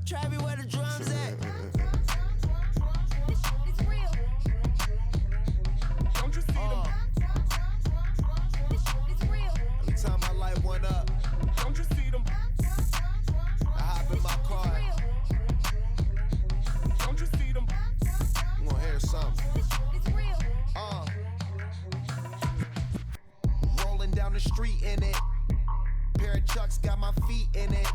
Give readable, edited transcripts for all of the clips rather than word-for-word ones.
Travis, where the drums at? It's real. Don't you see them? It's real. Every time I light one up, Don't you see them? I hop in my car. Don't you see them? I'm gonna hear something. It's real. Rolling down the street in it. Pair of Chucks got my feet in it.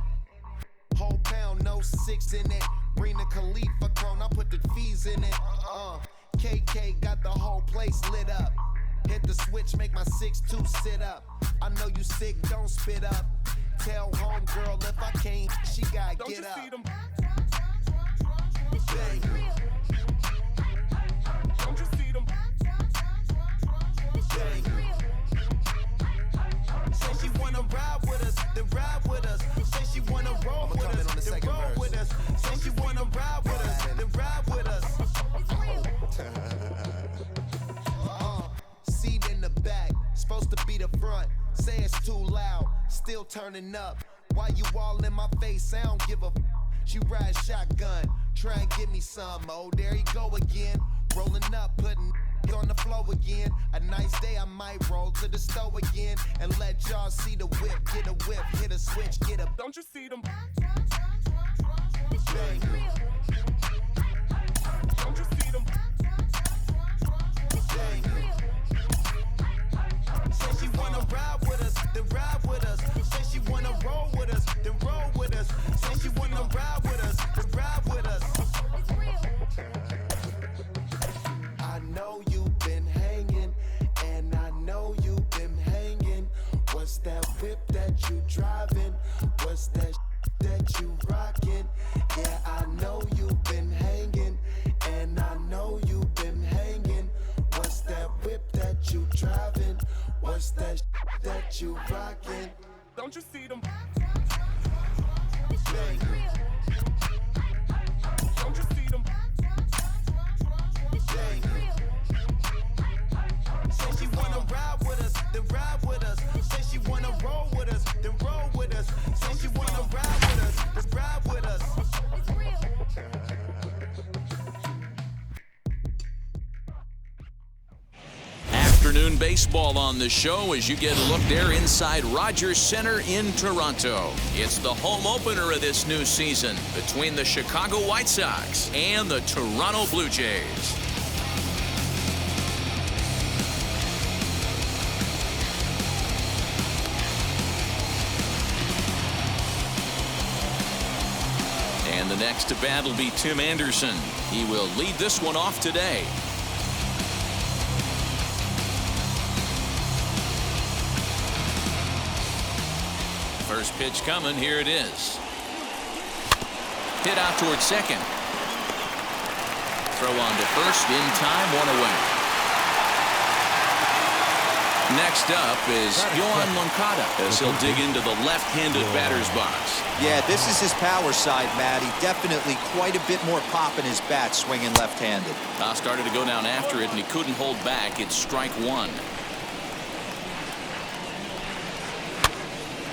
Whole pound, no 6 in it. Bring the Khalifa cone, I put the fees in it. KK got the whole place lit up. Hit the switch, make my 6'2" sit up. I know you sick, don't spit up. Tell homegirl if I can't, she gotta Don't get you up. see them? Bang. Don't you see them? Bang. Say she wanna ride with us, then ride with us. Say she wanna roll with us, then roll with us. Say she wanna ride with us, then ride with us. Seat in the back, supposed to be the front. Say it's too loud, still turning up. Why you all in my face? I don't give a f. She ride shotgun, try and give me some. Oh, there he go again. Rolling up, putting on the floor again. A nice day, I might roll to the store again and let y'all see the whip. Get a whip, hit a switch, get a Don't you see them? bang. Don't you see them? Bang. Say she wanna ride with us, then ride with us. Say she wanna roll with us, then roll with us. Say she wanna ride with us, then ride with us. I know you've been hanging, and I know you've been hanging. What's that whip that you driving? What's that that you rocking? Yeah, I know you've been hanging, and I know you've been hanging. What's that whip that you driving? What's that that you rocking? Don't you see them? Bang. Don't you see them? Bang. Say she wanna ride with us, then ride with us. Say she wanna roll with us, then roll with us. Say she wanna ride with us, then ride with us. It's real. Afternoon baseball on the show as you get a look there inside Rogers Center in Toronto. It's the home opener of this new season between the Chicago White Sox and the Toronto Blue Jays. And the next to bat will be Tim Anderson. He will lead this one off today. First pitch coming. Here it is. Hit out towards second. Throw on to first in time, one away. Next up is Yohan Moncada as he'll dig into the left-handed batter's box. Yeah, this is his power side, Matty. Definitely quite a bit more pop in his bat swinging left-handed. Started to go down after it, and he couldn't hold back. It's strike one.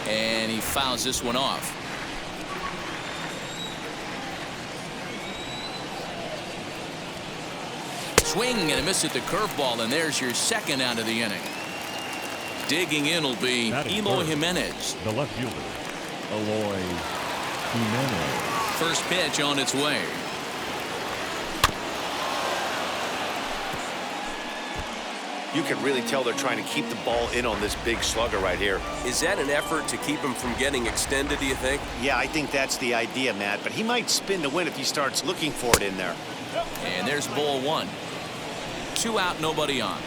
And he fouls this one off. Swing and a miss at the curveball, and there's your second out of the inning. Digging in will be Eloy Jimenez. The left fielder, Eloy Jimenez. First pitch on its way. You can really tell they're trying to keep the ball in on this big slugger right here. Is that an effort to keep him from getting extended, do you think? Yeah, I think that's the idea, Matt. But he might spin to win if he starts looking for it in there. And there's ball one. 2 out, nobody on.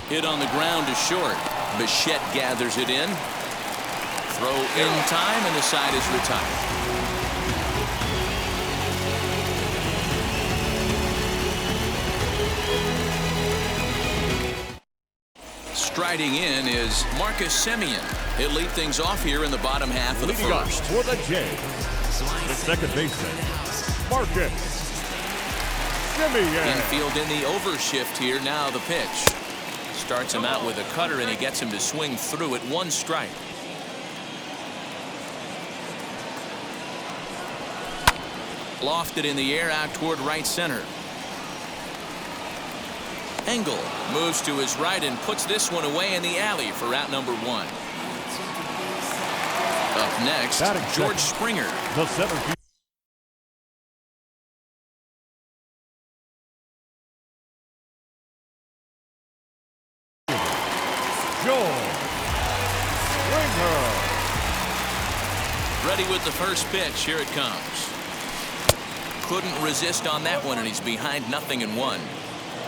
Hit on the ground to short. Bichette gathers it in. Throw in time, and the side is retired. Striding in is Marcus Semien. He'll lead things off here in the bottom half of the Leading first. off for the Jays, the second baseman, Marcus Semien. Infield in the overshift here. Now the pitch. Starts him out with a cutter, and he gets him to swing through it. 1 strike. Lofted in the air out toward right center. Engel moves to his right and puts this one away in the alley for out number 1. Up next, George Springer. The center field. George Springer. Ready with the first pitch. Here it comes. Couldn't resist on that one, and he's behind 0-1.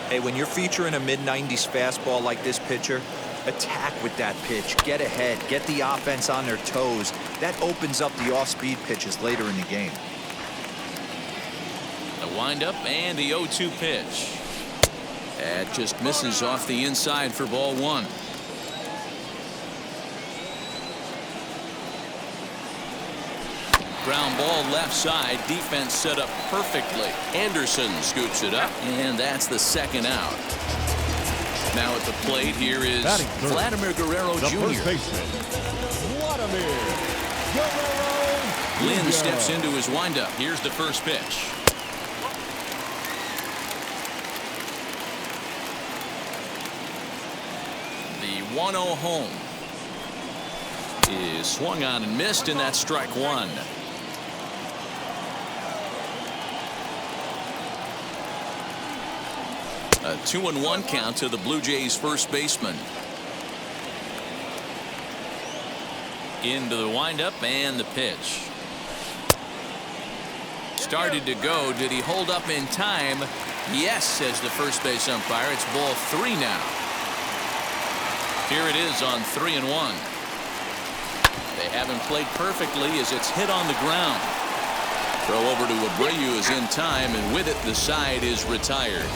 Hey, when you're featuring a mid-90s fastball like this pitcher, attack with that pitch. Get ahead. Get the offense on their toes. That opens up the off-speed pitches later in the game. The windup and the 0-2 pitch. That just misses off the inside for ball 1. Ground ball left side. Defense set up perfectly. Anderson scoops it up, and that's the 2nd out. Now at the plate, here is Vladimir Guerrero The Jr. first baseman, Vladimir Guerrero Lynn Jr. steps into his windup. Here's the first pitch. The 1-0 home is swung on and missed, and that's strike 1. A 2-1 count to the Blue Jays first baseman. Into the windup and the pitch. Started to go. Did he hold up in time? Yes, says the first base umpire. It's ball 3 now. Here it is on 3-1. They haven't played perfectly as it's hit on the ground. Throw over to Abreu is in time, and with it the side is retired.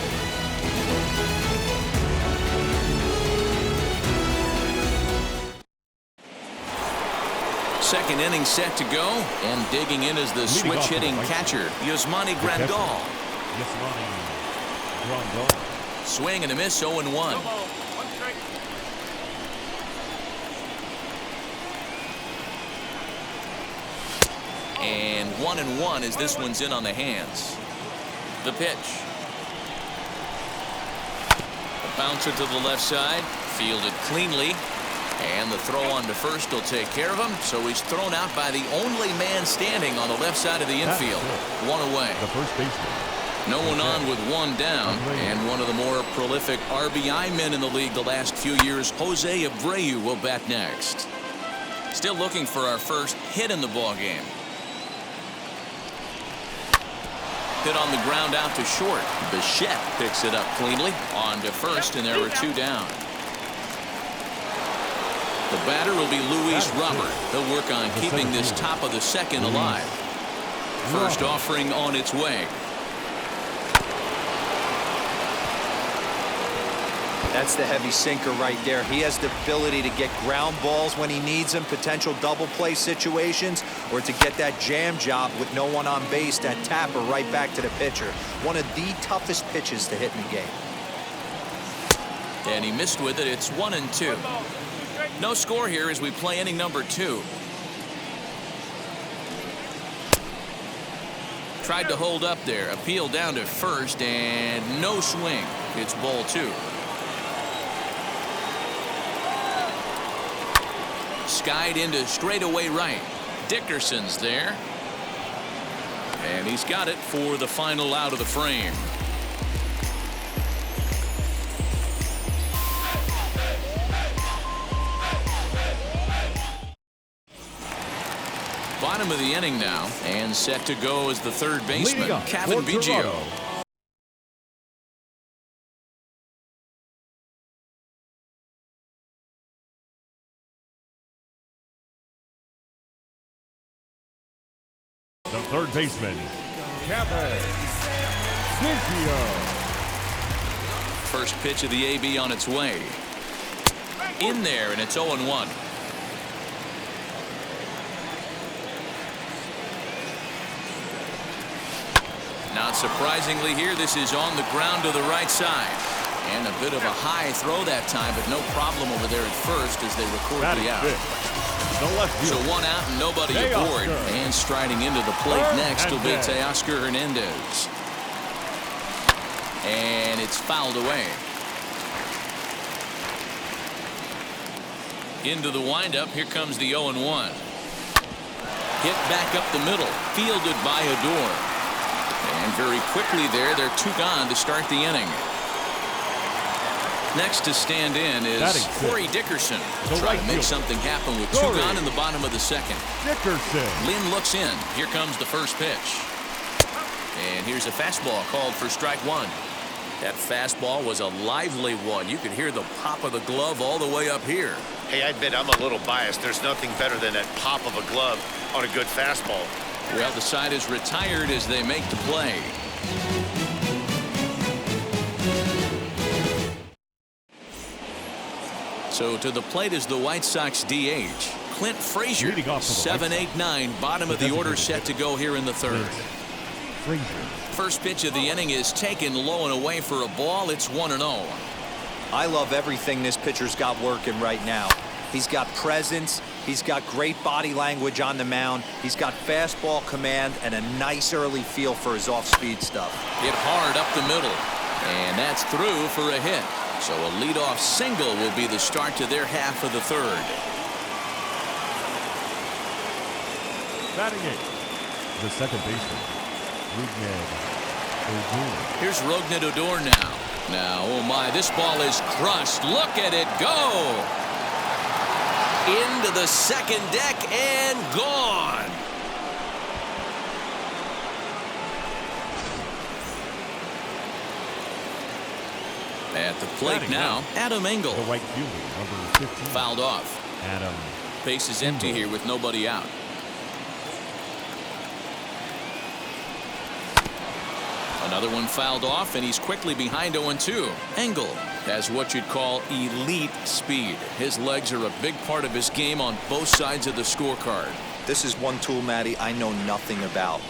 Second inning set to go, and digging in is the switch hitting catcher, Yasmani Grandal. Yasmani Grandal. Swing and a miss, 0-1. And 1-1 as this one's in on the hands. The pitch. A bouncer to the left side, fielded cleanly. And the throw on to first will take care of him. So he's thrown out by the only man standing on the left side of the infield. 1 away. The first baseman. No one on with 1 down. And one of the more prolific RBI men in the league the last few years, Jose Abreu, will bat next. Still looking for our first hit in the ballgame. Hit on the ground out to short. Bichette picks it up cleanly. On to first, and there are 2 down. The batter will be Luis Robert. He'll work on keeping this top of the 2nd alive. First offering on its way. That's the heavy sinker right there. He has the ability to get ground balls when he needs them, potential double play situations, or to get that jam job with no one on base, that tapper right back to the pitcher. One of the toughest pitches to hit in the game. And he missed with it. It's 1-2. No score here as we play inning number 2. Tried to hold up there. Appeal down to first, and no swing. It's ball 2. Skied into straightaway right. Dickerson's there. And he's got it for the final out of the frame. Bottom of the inning now, and set to go as the third baseman, Kevin Biggio. The third baseman, Kevin Biggio. First pitch of the AB on its way. In there, and it's 0-1. Not surprisingly here, this is on the ground to the right side. And a bit of a high throw that time, but no problem over there at first as they record the out. The left So field. one out and nobody aboard. And striding into the plate next will be Teoscar Hernandez. And it's fouled away. Into the windup. Here comes the 0-1. Hit back up the middle. Fielded by Odor. And very quickly there, they're 2 gone to start the inning. Next to stand in is Corey Dickerson. Trying to make something happen with 2 gone in the bottom of the second. Dickerson. Lynn looks in. Here comes the first pitch. And here's a fastball called for strike 1. That fastball was a lively one. You could hear the pop of the glove all the way up here. Hey, I admit I'm a little biased. There's nothing better than that pop of a glove on a good fastball. Well, the side is retired as they make the play. So to the plate is the White Sox DH, Clint Frazier. 7-8-9, bottom of the order set to go here in the third. First pitch of the inning is taken low and away for a ball. It's 1-0. I love everything this pitcher's got working right now. He's got presence. He's got great body language on the mound. He's got fastball command and a nice early feel for his off-speed stuff. Hit hard up the middle. And that's through for a hit. So a leadoff single will be the start to their half of the third. Batting 8. The second baseman. Here's Rougned Odor now. Now, oh my, this ball is crushed. Look at it go. Into the second deck and gone. At the plate now, Adam Engel. The right fielder, number 15. Fouled off. Adam. Base is empty here with nobody out. Another one fouled off, and he's quickly behind 0-2. Engel has what you'd call elite speed. His legs are a big part of his game on both sides of the scorecard. This is one tool, Matty, I know nothing about.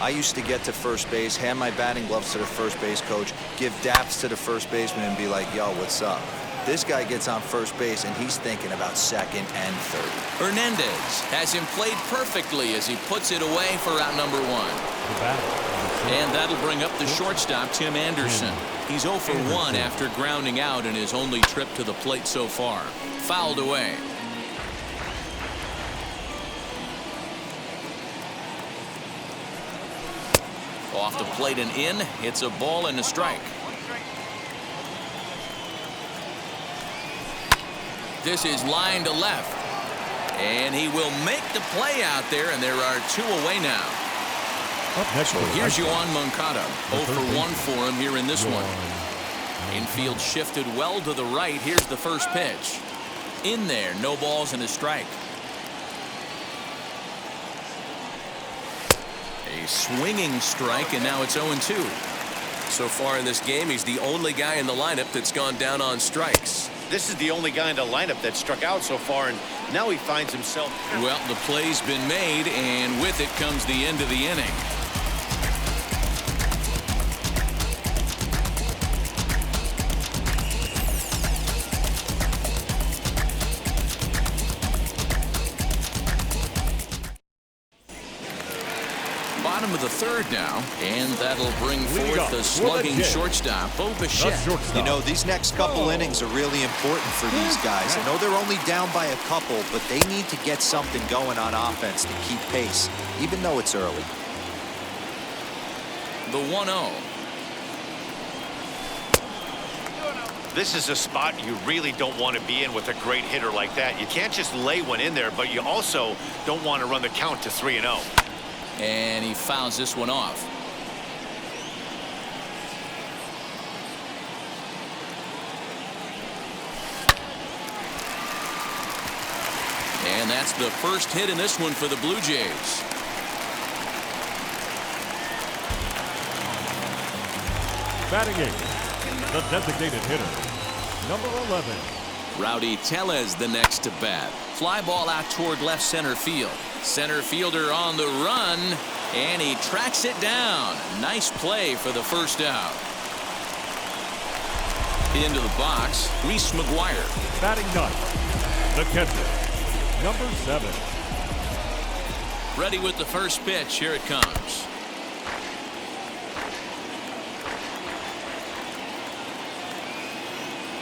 I used to get to first base, hand my batting gloves to the first base coach, give daps to the first baseman, and be like, yo, what's up? This guy gets on first base, and he's thinking about second and third. Hernandez has him played perfectly as he puts it away for out number 1. And that'll bring up the shortstop, Tim Anderson. He's 0 for 1 after grounding out in his only trip to the plate so far. Fouled away. Off the plate and in. It's a ball and a strike. This is line to left. And he will make the play out there, and there are 2 away now. So here's Yoan Moncada. 0 for 1 for him here in this one. Infield shifted well to the right. Here's the first pitch. In there, no balls and a strike. A swinging strike, and now it's 0-2. So far in this game, he's the only guy in the lineup that's gone down on strikes. This is the only guy in the lineup that struck out so far, and now he finds himself. Well, the play's been made, and with it comes the end of the inning. Bottom of the third now, and that'll bring forth the slugging shortstop, Bo Bichette. You know, these next couple innings are really important for these guys. I know they're only down by a couple, but they need to get something going on offense to keep pace, even though it's early. The 1-0. This is a spot you really don't want to be in with a great hitter like that. You can't just lay one in there, but you also don't want to run the count to 3-0. And he fouls this one off. And that's the first hit in this one for the Blue Jays. Batting 8, the designated hitter, number 11. Rowdy Tellez the next to bat. Fly ball out toward left center field. Center fielder on the run, and he tracks it down. Nice play for the first out. Into the box, Reese McGuire. Batting ninth, the catcher, number 7. Ready with the first pitch. Here it comes.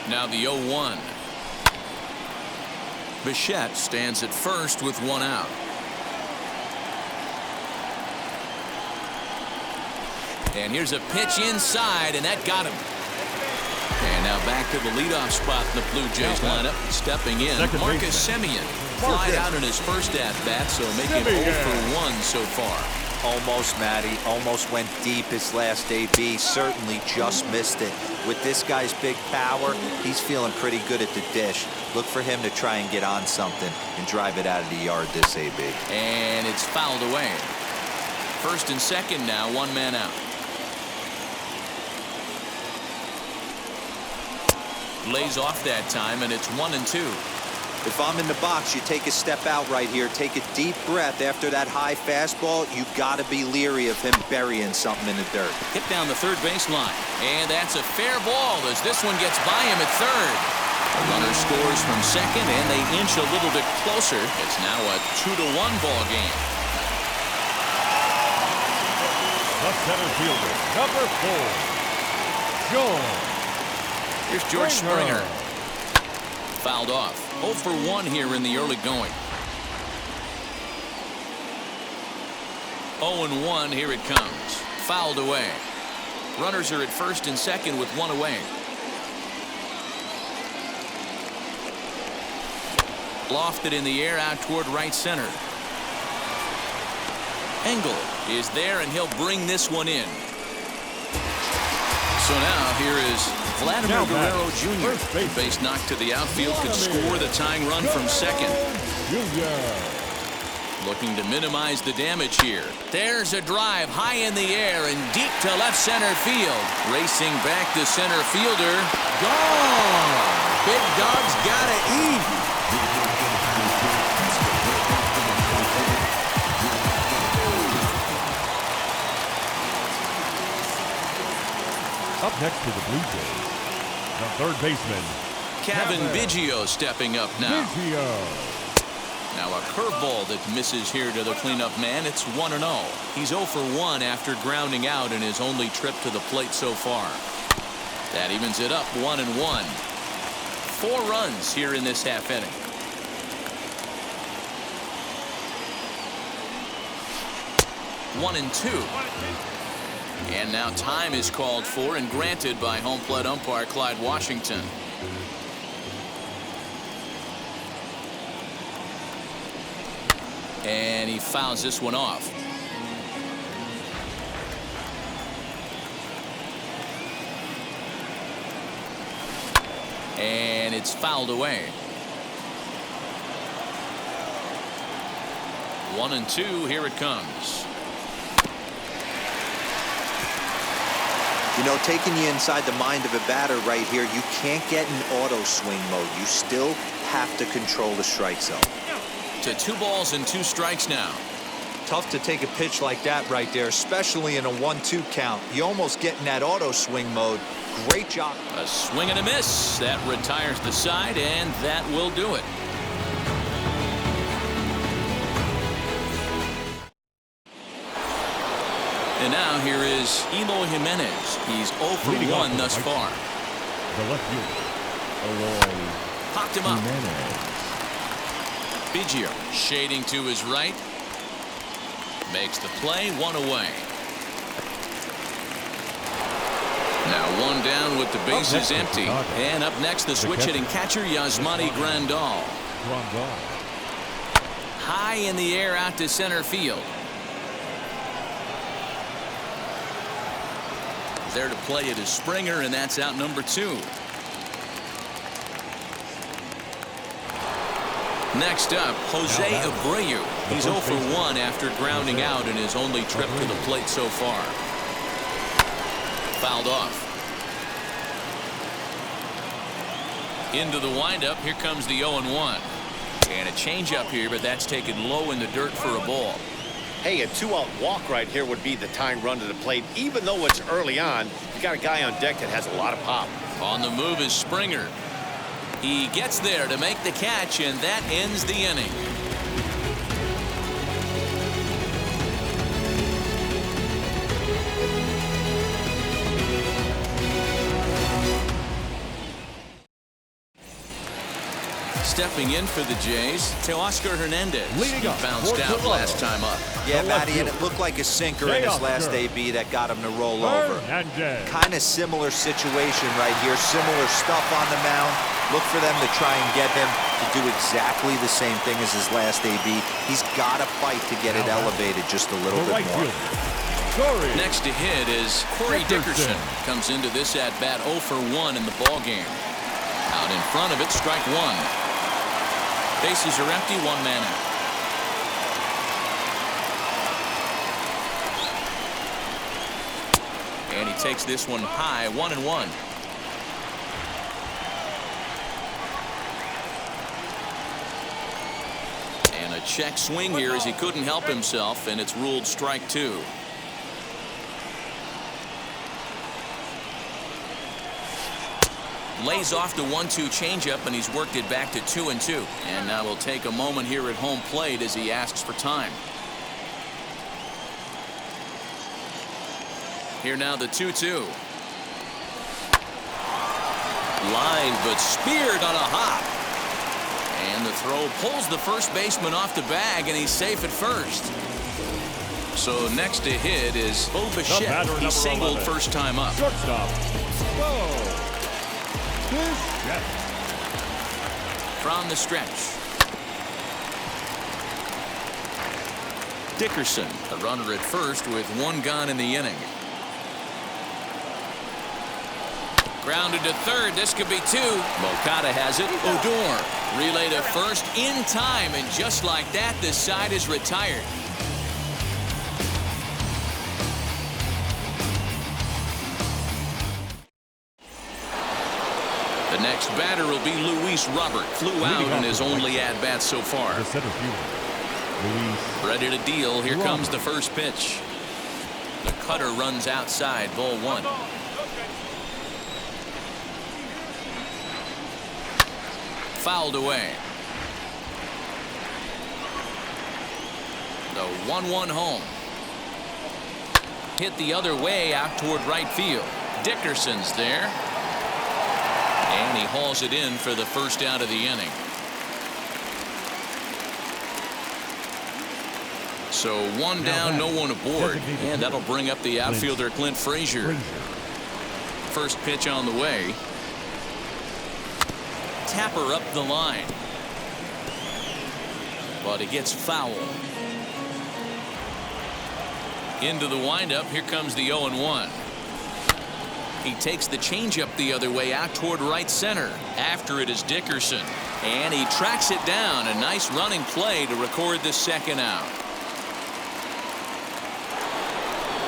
Now the 0-1. Bichette stands at first with 1 out. And here's a pitch inside, and that got him. And now back to the leadoff spot in the Blue Jays lineup. Stepping in, Marcus Semien. Flied out in his first at-bat, so making 0 for 1 so far. Almost, Matty. Almost went deep his last AB. Certainly just missed it. With this guy's big power, he's feeling pretty good at the dish. Look for him to try and get on something and drive it out of the yard this AB. And it's fouled away. First and second now, 1 man out. Lays off that time, and it's 1-2. If I'm in the box, you take a step out right here. Take a deep breath after that high fastball. You've got to be leery of him burying something in the dirt. Hit down the third baseline. And that's a fair ball as this one gets by him at third. The runner scores from second, and they inch a little bit closer. It's now a 2-1 ball game. The center fielder, number 4, George. Here's George Springer. Fouled off. 0 for 1 here in the early going. 0-1. Here it comes. Fouled away. Runners are at first and second with 1 away. Lofted in the air out toward right center. Engel is there, and he'll bring this one in. So now here is Vladimir Guerrero Jr. Base knocked to the outfield, could score the tying run from second. Looking to minimize the damage here. There's a drive high in the air and deep to left center field. Racing back to center fielder. Gone! Big Dog's gotta eat. Up next to the Blue Jays, the third baseman, Kevin Biggio stepping up now. Now a curveball that misses here to the cleanup man. It's 1-0. He's 0 for 1 after grounding out in his only trip to the plate so far. That evens it up 1-1. 4 runs here in this half inning. One and two. And now time is called for and granted by home plate umpire Clyde Washington. And he fouls this one off. And it's fouled away. 1-2. Here it comes. You know, taking you inside the mind of a batter right here, you can't get in auto swing mode. You still have to control the strike zone. To 2 balls and 2 strikes now. Tough to take a pitch like that right there, especially in a 1-2 count. You almost get in that auto swing mode. Great job. A swing and a miss. That retires the side, and that will do it. And now here is Eloy Jimenez. He's 0 for 1 thus far. The left fielder, Eloy Popped him up. Jimenez. Biggio shading to his right. Makes the play, 1 away. Now 1 down with the bases empty. And up next, the switch hitting catcher, Yasmani Grandal. High in the air out to center field. There to play it is Springer, and that's out number 2. Next up, Jose Abreu. He's 0 for 1 after grounding out in his only trip to the plate so far. Fouled off. Into the windup. Here comes the 0-1. And a changeup here, but that's taken low in the dirt for a ball. Hey, a 2-out walk right here would be the tying run to the plate. Even though it's early on, you got a guy on deck that has a lot of pop. On the move is Springer. He gets there to make the catch, and that ends the inning. Stepping in for the Jays, Teoscar Hernandez. He bounced out last time up. Yeah, Matty, and it looked like a sinker in his last AB that got him to roll over. Kind of similar situation right here. Similar stuff on the mound. Look for them to try and get him to do exactly the same thing as his last AB. He's got to fight to get it elevated just a little bit more. Next to hit is Corey Dickerson. Comes into this at-bat 0 for 1 in the ballgame. Out in front of it, strike one. Bases are empty, 1 man out. And he takes this one high, 1-1. And a check swing here as he couldn't help himself, and it's ruled strike 2. Lays off the 1-2 changeup, and he's worked it back to 2-2. And now we'll take a moment here at home plate as he asks for time. Here now the 2-2. Line, but speared on a hop. And the throw pulls the first baseman off the bag, and he's safe at first. So next to hit is Bo Bichette. He singled first time up. Shortstop. From the stretch. Dickerson, a runner at first with 1 gone in the inning. Grounded to third. This could be 2. Moncada has it. Odor relay to first in time, and just like that, this side is retired. The next batter will be Luis Robert. Flew out in his only at-bat so far. Ready to deal. Here comes the first pitch. The cutter runs outside. Ball 1. Fouled away. The 1-1 home. Hit the other way out toward right field. Dickerson's there. And he hauls it in for the first out of the inning. So 1 down, no one aboard. And that'll bring up the outfielder Clint Frazier. First pitch on the way. Tapper up the line. But it gets foul. Into the windup. Here comes the 0-1. He takes the changeup the other way out toward right center. After it is Dickerson. And he tracks it down. A nice running play to record the second out.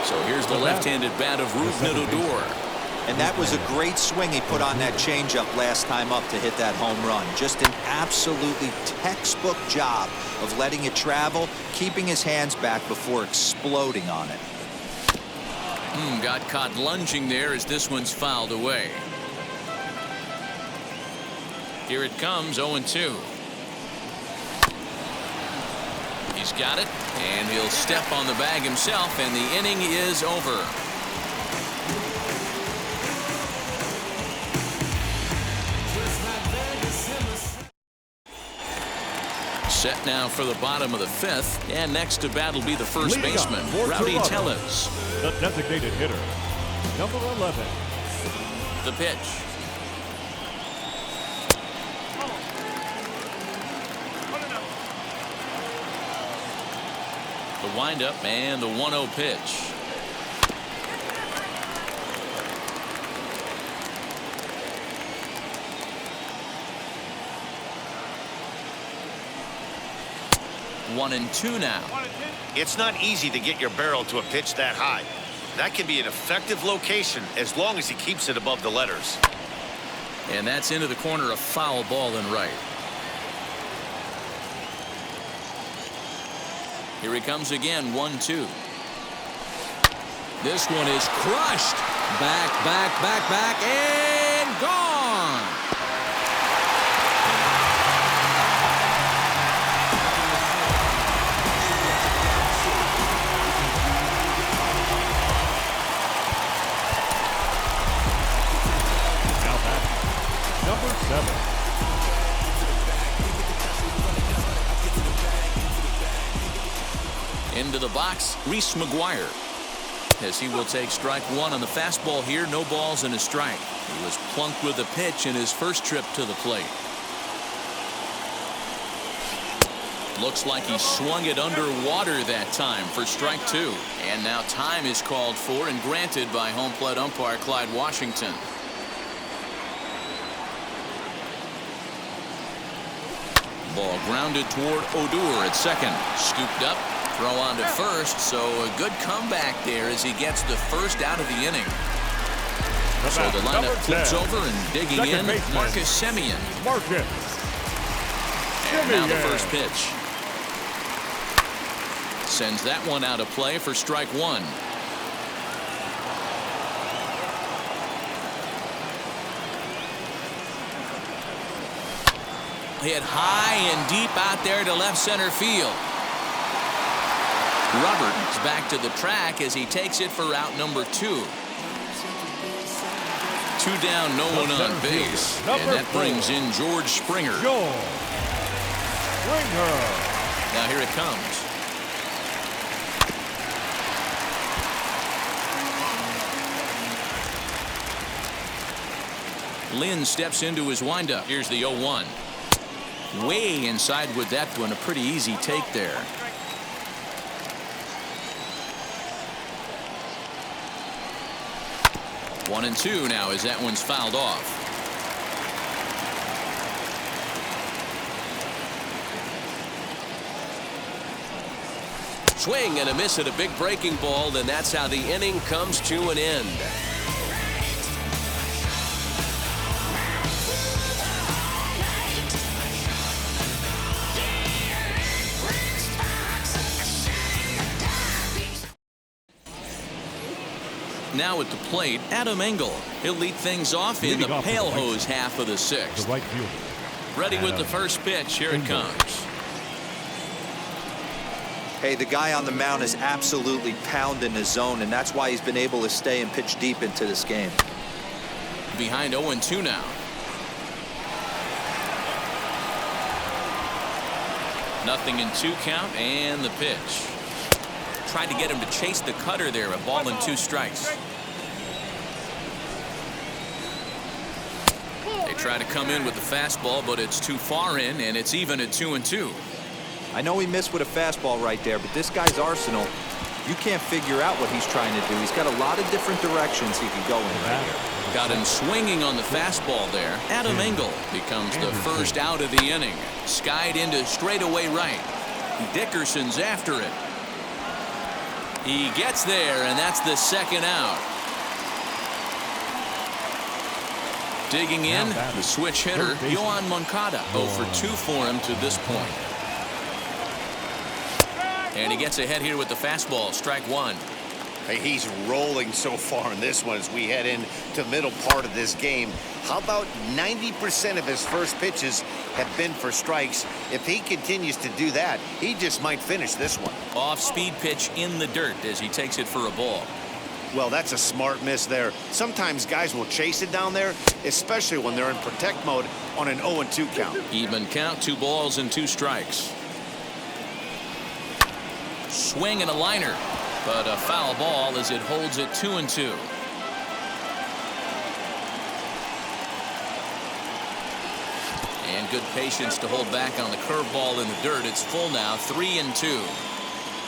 So here's the left-handed bat of Rougned Odor. And that was a great swing he put on that changeup last time up to hit that home run. Just an absolutely textbook job of letting it travel, keeping his hands back before exploding on it. Got caught lunging there as this one's fouled away. Here it comes, 0-2. He's got it, and he'll step on the bag himself, and the inning is over. Set now for the bottom of the 5th, and next to bat will be the first baseman, Rowdy Tellez. The designated hitter, number 11. The pitch. The windup and the 1-0 pitch. One and two now. It's not easy to get your barrel to a pitch that high. That can be an effective location as long as he keeps it above the letters. And that's into the corner, a foul ball and right. Here he comes again, 1-2. This one is crushed. Back, and gone. Number 7. Into the box, Reese McGuire. As he will take strike one on the fastball here. No balls and a strike. He was plunked with a pitch in his first trip to the plate. Looks like he swung it underwater that time for strike two. And now time is called for and granted by home plate umpire Clyde Washington. Ball grounded toward Odor at second. Scooped up. Throw on to first, so a good comeback there as he gets the first out of the inning. So the lineup flips over and digging in, Marcus Semien. And now the first pitch. Sends that one out of play for strike one. Hit high and deep out there to left center field. Roberts back to the track as he takes it for out number 2. 2 down, no one on base. And that brings in George Springer. Now here it comes. Lynn steps into his windup. Here's the 0-1. Way inside with that one. A pretty easy take there. 1-2 now as that one's fouled off. Swing and a miss at a big breaking ball, and that's how the inning comes to an end. Now at the plate, Adam Engel. He'll lead things off in the pale hose half of the sixth. Right fielder. Ready with the first pitch. Here it comes. Hey, the guy on the mound is absolutely pounding his zone, and that's why he's been able to stay and pitch deep into this game. Behind 0-2 now. Nothing in 2 count, and the pitch. Tried to get him to chase the cutter there. A ball and 2 strikes. They try to come in with the fastball, but it's too far in, and it's even at 2-2. I know he missed with a fastball right there, but this guy's arsenal, you can't figure out what he's trying to do. He's got a lot of different directions he could go in right here. Got him swinging on the fastball there. Adam Engel becomes the first out of the inning. Skied into straightaway right. Dickerson's after it. He gets there, and that's the second out. Digging in, the switch hitter, Yohan Moncada. 0 for 2 for him to this point. And he gets ahead here with the fastball. Strike one. Hey, he's rolling so far in this one as we head into the middle part of this game. How about 90% of his first pitches have been for strikes? If he continues to do that, he just might finish this one. Off-speed pitch in the dirt as he takes it for a ball. Well, that's a smart miss there. Sometimes guys will chase it down there, especially when they're in protect mode on an 0-2 count. Even count, 2 balls and 2 strikes. Swing and a liner, but a foul ball as it holds it 2-2. And good patience to hold back on the curveball in the dirt. It's full now, 3-2.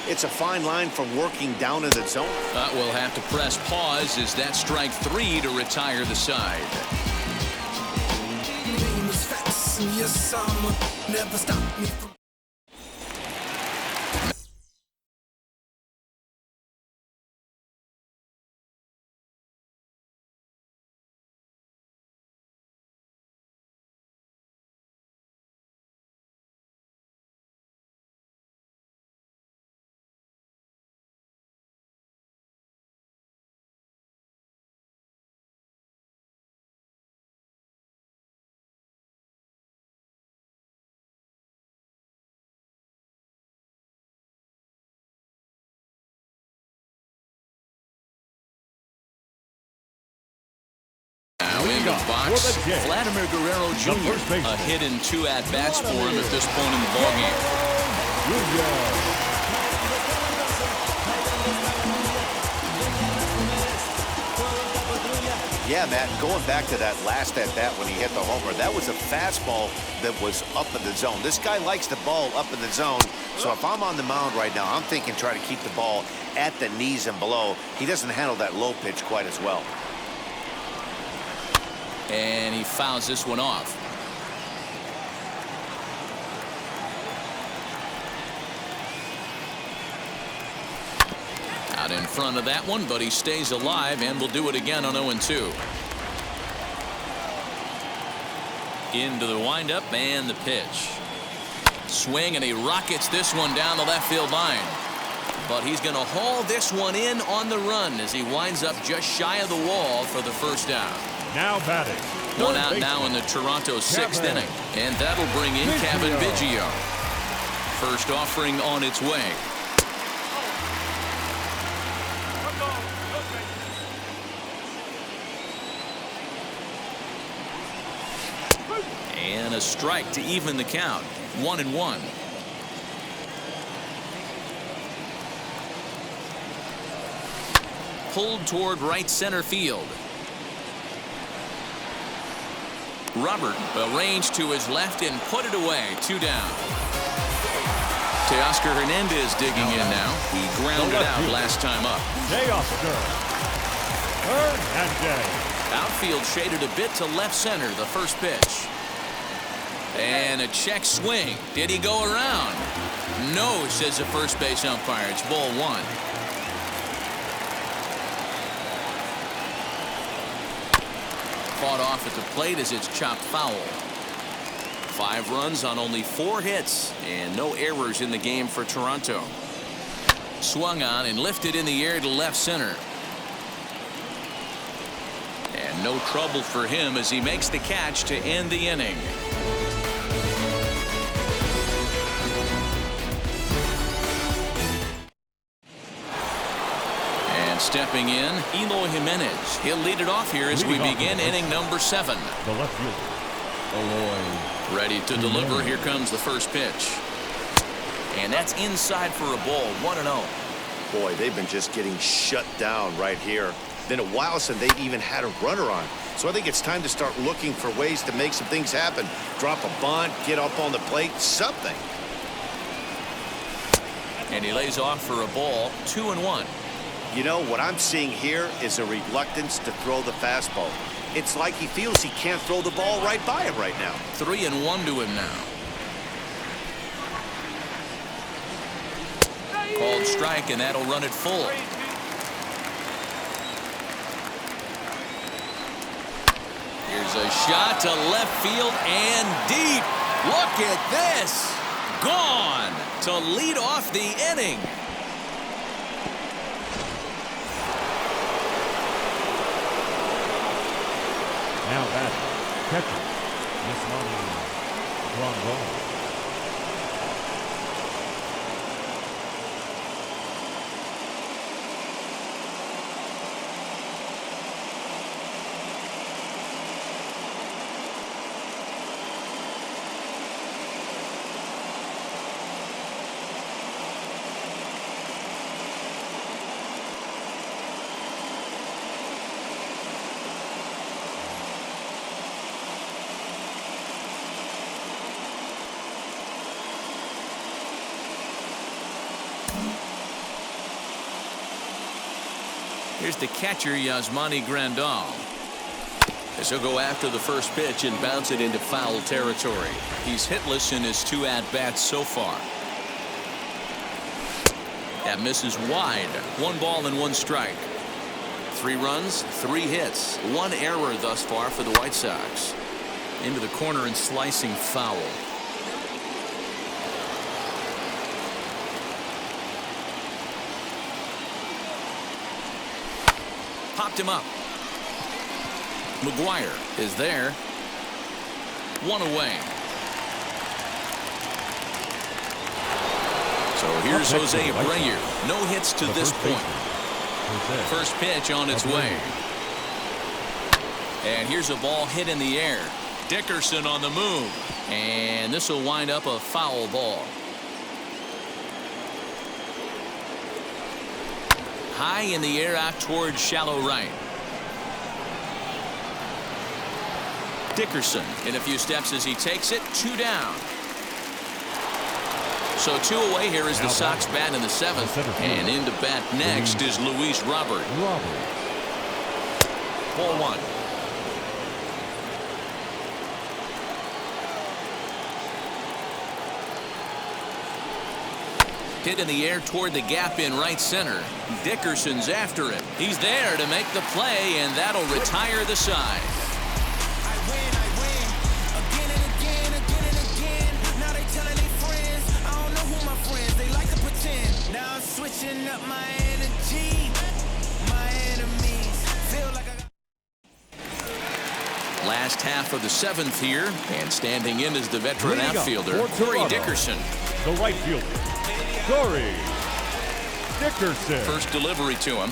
It's a fine line from working down in the zone. We'll have to press pause as that strike 3 to retire the side. Never stop me from into the box. For the Jays, Vladimir Guerrero the Jr. first baseman. A hit in 2 at-bats for him at this point in the ballgame. Bluejays. Yeah, Matt, going back to that last at-bat when he hit the homer, that was a fastball that was up in the zone. This guy likes the ball up in the zone, so if I'm on the mound right now, I'm thinking try to keep the ball at the knees and below. He doesn't handle that low pitch quite as well. And he fouls this one off. Out in front of that one, but he stays alive and will do it again on 0-2. Into the windup and the pitch. Swing, and he rockets this one down the left field line. But he's going to haul this one in on the run as he winds up just shy of the wall for the first down. Now batting. One out now in the Toronto 6th inning. And that'll bring in Kevin Biggio. First offering on its way. And a strike to even the count. 1-1. Pulled toward right center field. Robert arranged to his left and put it away. 2 down. Teoscar Hernandez digging in now. He grounded out last time up. Teoscar Hernandez. Outfield shaded a bit to left center. The first pitch. And a check swing. Did he go around? No, says the first base umpire. It's ball 1. Fought off at the plate as it's chopped foul. 5 runs on only 4 hits and no errors in the game for Toronto. Swung on and lifted in the air to left center. And no trouble for him as he makes the catch to end the inning. Stepping in, Eloy Jimenez. He'll lead it off here as we begin inning number 7. The left fielder, Eloy. Ready to deliver. Here comes the first pitch. And that's inside for a ball. 1-0. Boy, they've been just getting shut down right here. Been a while since they've even had a runner on. So I think it's time to start looking for ways to make some things happen. Drop a bunt, get up on the plate, something. And he lays off for a ball. 2-1. You know, what I'm seeing here is a reluctance to throw the fastball. It's like he feels he can't throw the ball right by him right now. 3-1 to him now. Called strike, and that'll run it full. Here's a shot to left field and deep. Look at this. Gone to lead off the inning. Now batting. Catcher. Yasmani Grandal. Here's the catcher, Yasmani Grandal. As he'll go after the first pitch and bounce it into foul territory. He's hitless in his 2 at-bats so far. That misses wide. 1 ball and 1 strike. 3 runs, 3 hits, 1 error thus far for the White Sox. Into the corner and slicing foul. Popped him up. McGuire is there. 1 away. So here's Jose Abreu. No hits to this point. First pitch on its way. And here's a ball hit in the air. Dickerson on the move. And this will wind up a foul ball. High in the air out towards shallow right. Dickerson in a few steps as he takes it. 2 down. So 2 away. Here is the Sox bat in the 7th. And into bat next is Luis Robert. Ball 1. Hit in the air toward the gap in right center. Dickerson's after it. He's there to make the play, and that'll retire the side. Switching up my energy, my enemies feel like Last half of the 7th here, and standing in is the veteran outfielder, Corey Dickerson. The right fielder, Corey Dickerson. First delivery to him.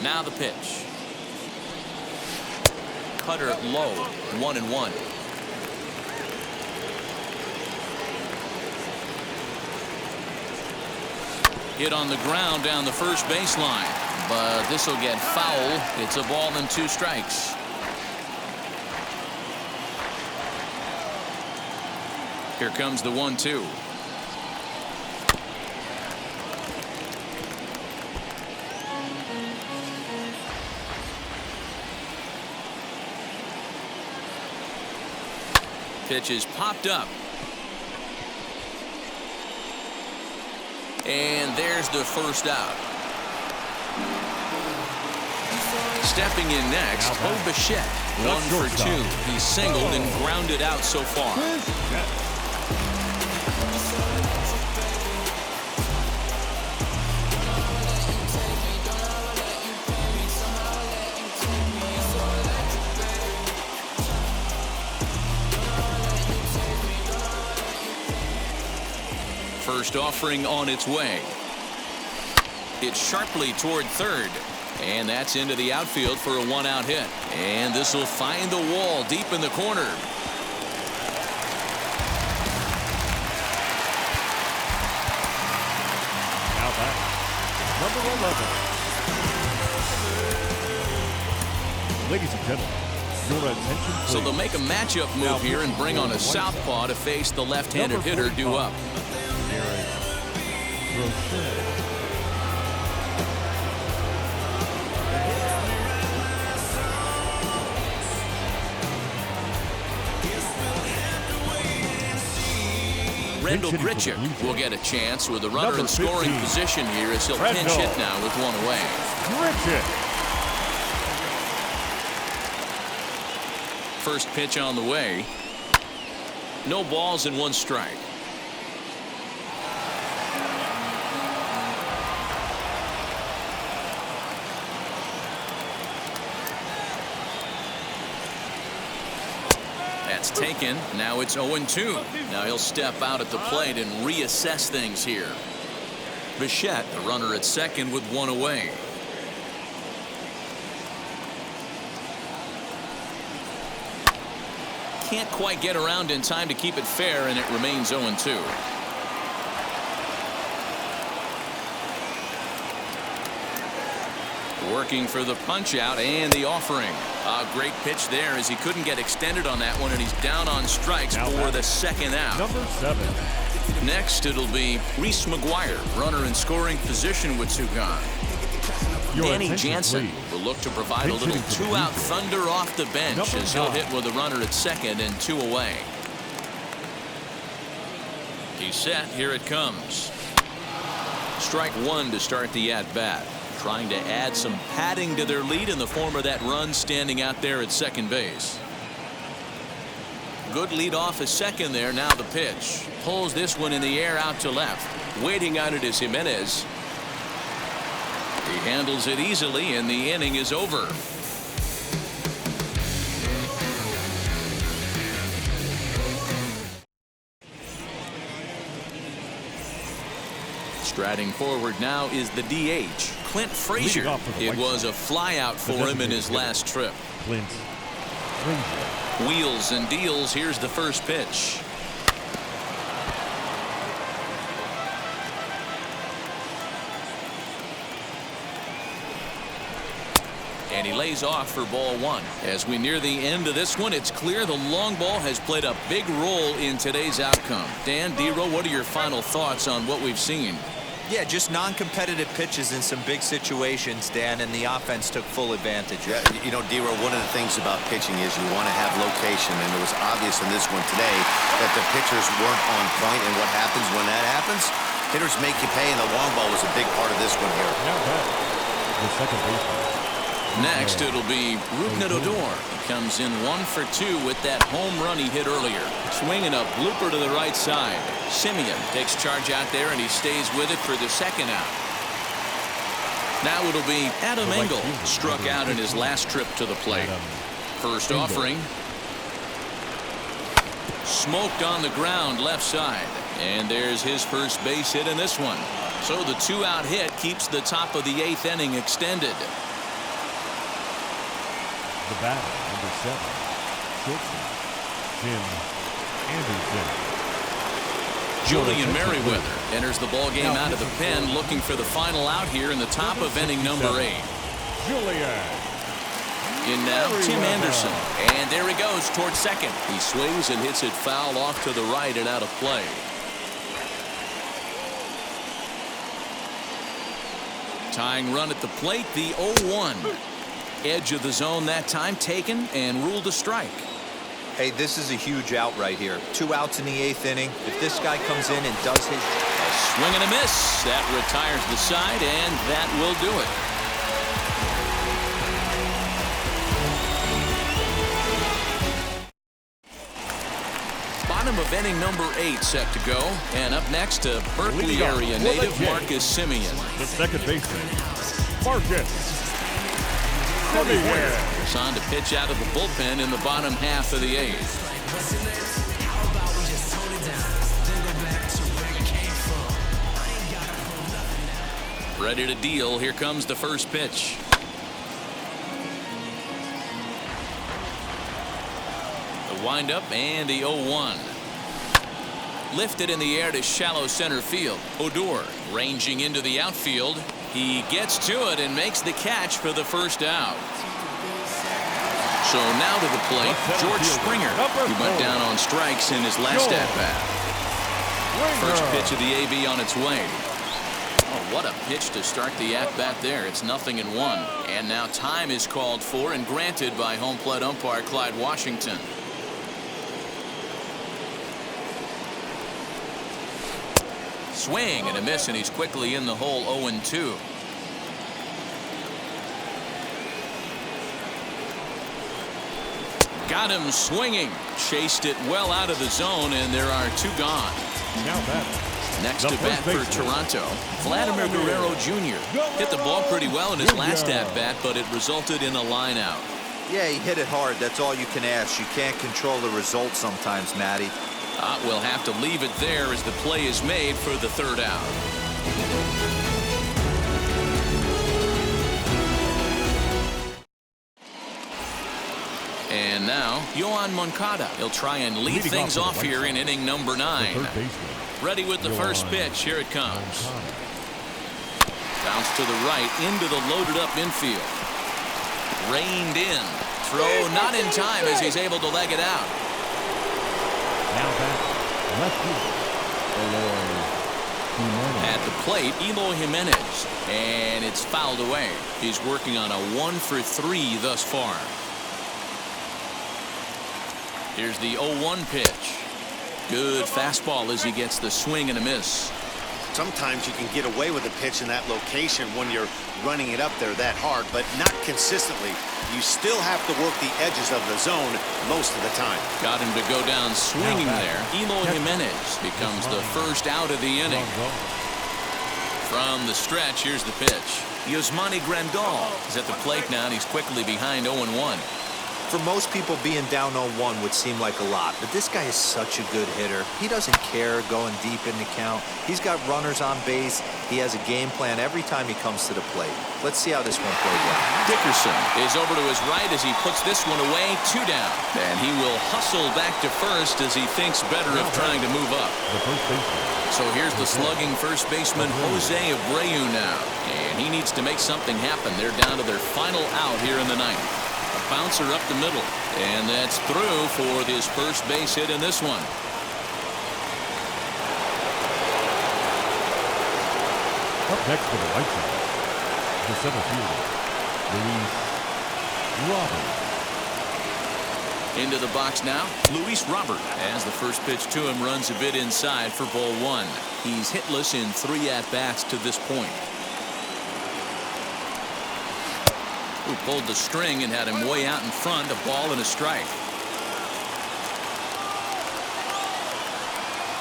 Now the pitch. Cutter low, 1-1. Hit on the ground down the first baseline, but this will get foul. It's a ball and 2 strikes. Here comes the 1-2. Pitch is popped up. And there's the first out. Stepping in next, Bo Bichette. 1 for 2. He's singled and grounded out so far. First offering on its way. It's sharply toward third. And that's into the outfield for a 1-out hit. And this will find the wall deep in the corner. Now back, number 11. Ladies and gentlemen, your attention please. So they'll make a matchup move here and bring on a southpaw to face the left-handed hitter due up. Rendell Grichuk will get a chance with a runner in scoring position here as he'll pinch hit now with 1 away. Grichuk. First pitch on the way. No balls and 1 strike. That's taken. Now it's 0-2. Now he'll step out at the plate and reassess things here. Bichette, the runner at second with 1 away. Can't quite get around in time to keep it fair, and it remains 0-2. Working for the punch out and the offering. A great pitch there as he couldn't get extended on that one, and he's down on strikes for the 2nd out. Number 7. Next it'll be Reese McGuire, runner in scoring position with 2 gone. Danny Jansen will look to provide a little 2-out thunder off the bench as he'll hit with a runner at second and 2 away. He's set. Here it comes. Strike 1 to start the at-bat. Trying to add some padding to their lead in the form of that run standing out there at second base. Good lead off at second there. Now the pitch. Pulls this one in the air out to left. Waiting on it is Jimenez. He handles it easily, and the inning is over. Striding forward now is the DH, Clint Frazier. It was a flyout for him in his last trip. Clint Frazier. Wheels and deals. Here's the first pitch. And he lays off for ball one. As we near the end of this one, it's clear the long ball has played a big role in today's outcome. Dan, Dero, what are your final thoughts on what we've seen? Yeah, just non-competitive pitches in some big situations, Dan, and the offense took full advantage. Yeah, you know, Dero, one of the things about pitching is you want to have location, and it was obvious in this one today that the pitchers weren't on point, and what happens when that happens? Hitters make you pay, and the long ball was a big part of this one here. Now back, the second baseman. Next, it'll be Rougned Odor. He comes in 1 for 2 with that home run he hit earlier. Swinging a blooper to the right side. Simeon takes charge out there, and he stays with it for the second out. Now it'll be Adam Engel, struck out in his last trip to the plate. First offering. Smoked on the ground left side. And there's his first base hit in this one. So the 2-out hit keeps the top of the 8th inning extended. The batter, number 7, shortstop, Jim Anderson. Julian Merriweather enters the ball game out of the pen, looking for the final out here in the top of inning number 8. Julian. In now, Tim Anderson. And there he goes towards second. He swings and hits it foul off to the right and out of play. Tying run at the plate, the 0-1. Edge of the zone that time taken and ruled a strike. Hey, this is a huge out right here. 2 outs in the 8th inning. If this guy comes in and does his... A swing and a miss. That retires the side, and that will do it. Bottom of inning number 8 set to go. And up next, to Berkeley area native Marcus Simeon. The second baseman, Marcus. He's on to pitch out of the bullpen in the bottom half of the 8th. Ready to deal. Here comes the first pitch. The windup and the 0-1. Lifted in the air to shallow center field. Odor ranging into the outfield. He gets to it and makes the catch for the first out. So now to the plate, George Springer. He went down on strikes in his last at-bat. First pitch of the AB on its way. Oh, what a pitch to start the at-bat there. It's 0-1. And now time is called for and granted by home plate umpire Clyde Washington. Swing and a miss, and he's quickly in the hole. 0-2. Got him swinging. Chased it well out of the zone, and there are 2 gone. Next to bat for Toronto, Vladimir Guerrero Jr. Hit the ball pretty well in his last at-bat, but it resulted in a line out. Yeah, he hit it hard. That's all you can ask. You can't control the result sometimes, Matty. We'll have to leave it there as the play is made for the 3rd out. And now, Yoan Moncada. He'll try and lead things off here in inning number 9. Ready with the first pitch. Here it comes. Bounce to the right into the loaded-up infield. Reined in. Throw not in time as he's able to leg it out. Now back, left field, At the plate, Eloy Jimenez. And it's fouled away. He's working on a 1 for 3 thus far. Here's the 0-1 pitch. Good fastball as he gets the swing and a miss. Sometimes you can get away with a pitch in that location when you're running it up there that hard, but not consistently. You still have to work the edges of the zone most of the time. Got him to go down swinging there. Eloy Jimenez becomes the first out of the inning. From the stretch, here's the pitch. Yasmani Grandal is at the plate now, and he's quickly behind 0-1. For most people, being down 0-1 would seem like a lot, but this guy is such a good hitter. He doesn't care going deep in the count. He's got runners on base. He has a game plan every time he comes to the plate. Let's see how this one plays out. Dickerson is over to his right as he puts this one away, 2 down. And he will hustle back to first as he thinks better of trying to move up. The first baseman. So here's the slugging first baseman, Jose Abreu now. And he needs to make something happen. They're down to their final out here in the ninth. A bouncer up the middle. And that's through for this first base hit in this one. Up next for the White Sox, the center fielder, Luis Robert. Into the box now, Luis Robert, as the first pitch to him runs a bit inside for ball 1. He's hitless in 3 at-bats to this point. Who pulled the string and had him way out in front, a ball and a strike.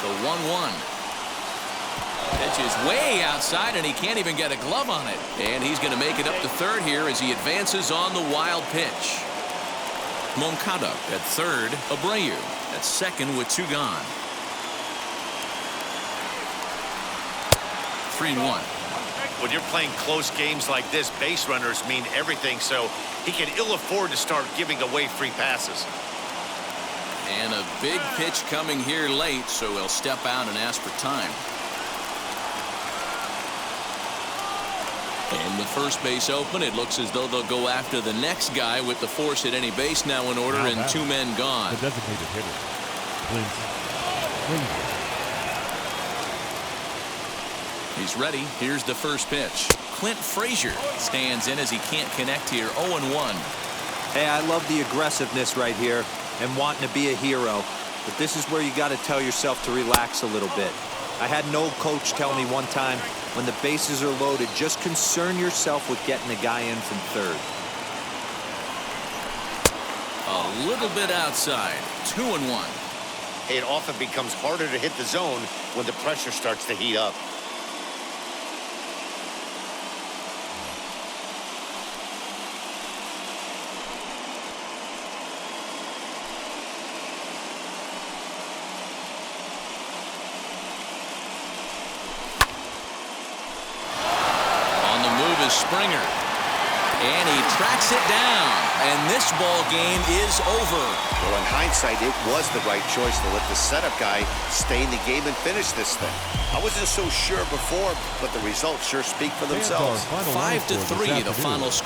The 1-1. Pitch is way outside and he can't even get a glove on it. And he's going to make it up to third here as he advances on the wild pitch. Moncada at third, Abreu at second with 2 gone. 3-1. When you're playing close games like this, base runners mean everything, so he can ill afford to start giving away free passes. And a big pitch coming here late, so he'll step out and ask for time. And with first base open, it looks as though they'll go after the next guy with the force at any base now in order and 2 men gone. The designated hitter, Clint Frazier. He's ready. Here's the first pitch. Clint Frazier stands in as he can't connect here. 0-1. Hey, I love the aggressiveness right here and wanting to be a hero. But this is where you got to tell yourself to relax a little bit. I had an old coach tell me one time, when the bases are loaded, just concern yourself with getting the guy in from third. A little bit outside. 2-1. It often becomes harder to hit the zone when the pressure starts to heat up. Springer, and he tracks it down, and this ball game is over. Well, in hindsight, it was the right choice to let the setup guy stay in the game and finish this thing. I wasn't so sure before, but the results sure speak for themselves. 5-3 the final score.